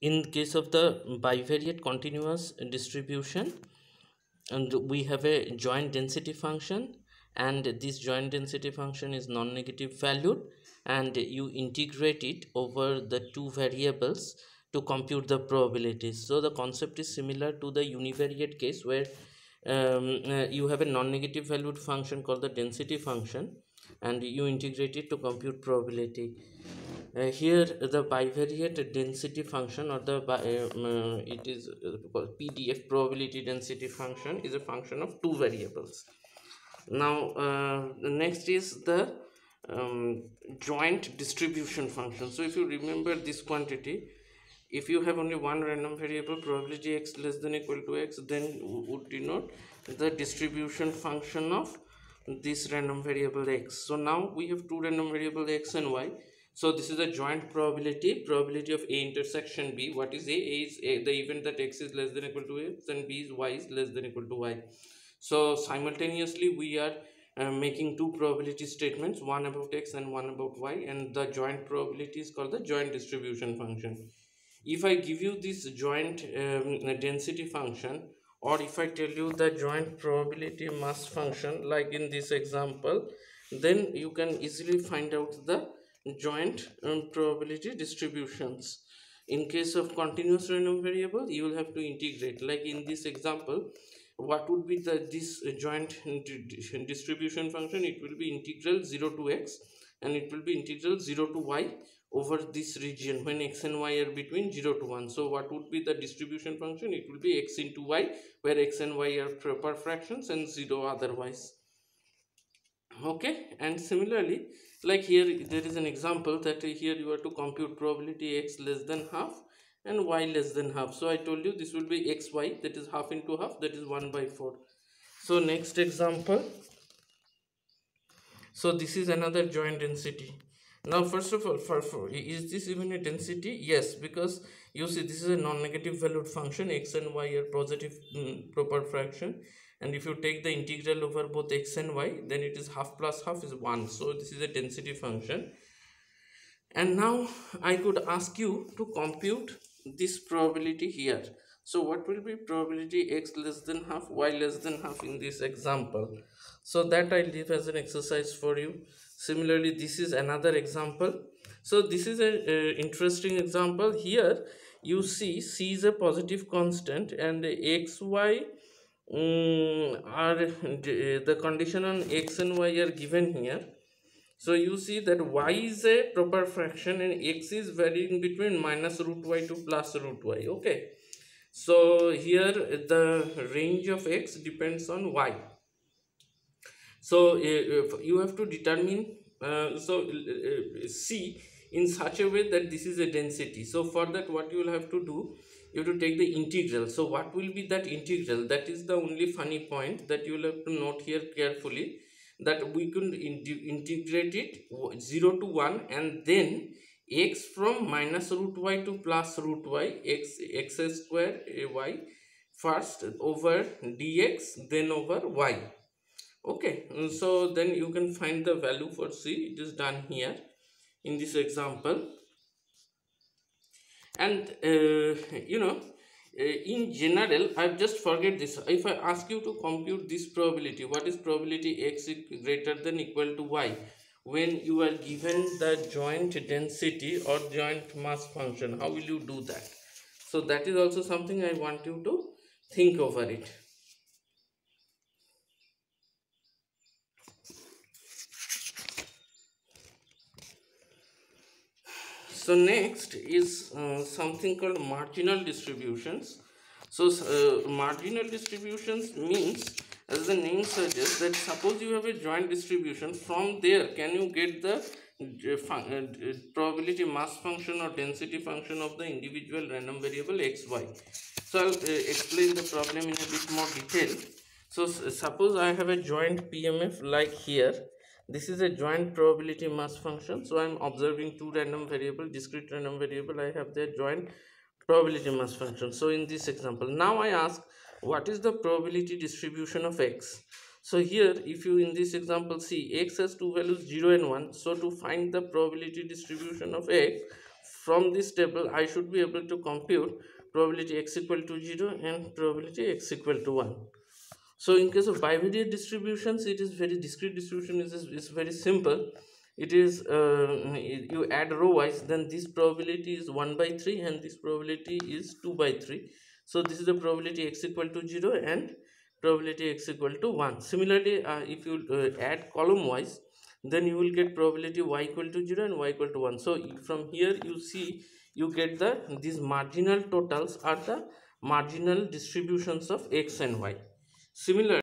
In case of the bivariate continuous distribution, and we have a joint density function, and this joint density function is non-negative valued, and you integrate it over the two variables to compute the probabilities. So the concept is similar to the univariate case, where you have a non-negative valued function called the density function, and you integrate it to compute probability. Here the bivariate density function, or the it is called PDF, probability density function, is a function of two variables. Now the next is the joint distribution function. So if you remember this quantity, if you have only one random variable, probability x less than equal to x, then would denote the distribution function of this random variable x. So now we have two random variables x and y. So this is a joint probability of A intersection B. What is A? A is the event that x is less than equal to x, and B is y is less than equal to y. So simultaneously we are making two probability statements, one about x and one about y, and the joint probability is called the joint distribution function. If I give you this joint density function, or if I tell you the joint probability mass function, like in this example, then you can easily find out the joint probability distributions. In case of continuous random variable, you will have to integrate. Like in this example, what would be this joint distribution function? It will be integral 0 to x, and it will be integral 0 to y over this region when x and y are between 0 to 1. So what would be the distribution function? It will be x into y, where x and y are proper fractions and 0 otherwise. Okay, and similarly, like here there is an example that here you are to compute probability x less than half and y less than half. So I told you this will be xy, that is half into half, that is 1 by 4. So next example, so this is another joint density. Now first of all, is this even a density? Yes, because you see this is a non-negative valued function, x and y are positive proper fraction, and if you take the integral over both x and y, then it is half plus half is 1. So this is a density function. And now I could ask you to compute this probability here. So what will be probability x less than half, y less than half in this example? So that I leave as an exercise for you. Similarly, this is another example. So this is a interesting example. Here you see c is a positive constant, and x, y are the condition on x and y are given here. So you see that y is a proper fraction and x is varying between minus root y to plus root y. Okay, so here the range of x depends on y. So you have to determine C in such a way that this is a density. So for that, what you will have to do, you have to take the integral. So what will be that integral? That is the only funny point that you will have to note here carefully, that we could integrate it 0 to 1, and then x from minus root y to plus root y, x square y first over dx, then over y. Okay, so then you can find the value for C. It is done here in this example. And in general, I've just forget this. If I ask you to compute this probability, what is probability x greater than equal to y, when you are given the joint density or joint mass function, how will you do that? So that is also something I want you to think over it. So next is something called marginal distributions. So marginal distributions means, as the name suggests, that suppose you have a joint distribution, from there can you get the probability mass function or density function of the individual random variable xy. So I'll explain the problem in a bit more detail. So suppose I have a joint PMF like here. This is a joint probability mass function. So I am observing two random variable, discrete random variable. I have their joint probability mass function. So in this example, now I ask, what is the probability distribution of x? So here, if you in this example see, x has two values 0 and 1. So to find the probability distribution of x, from this table I should be able to compute probability x equal to 0 and probability x equal to 1. So in case of bivariate distributions, it is very discrete distribution is very simple. It is you add row wise, then this probability is 1 by 3 and this probability is 2 by 3. So this is the probability x equal to 0 and probability x equal to 1. Similarly, if you add column wise, then you will get probability y equal to 0 and y equal to 1. So from here you see you get these marginal totals are the marginal distributions of x and y. Similarly,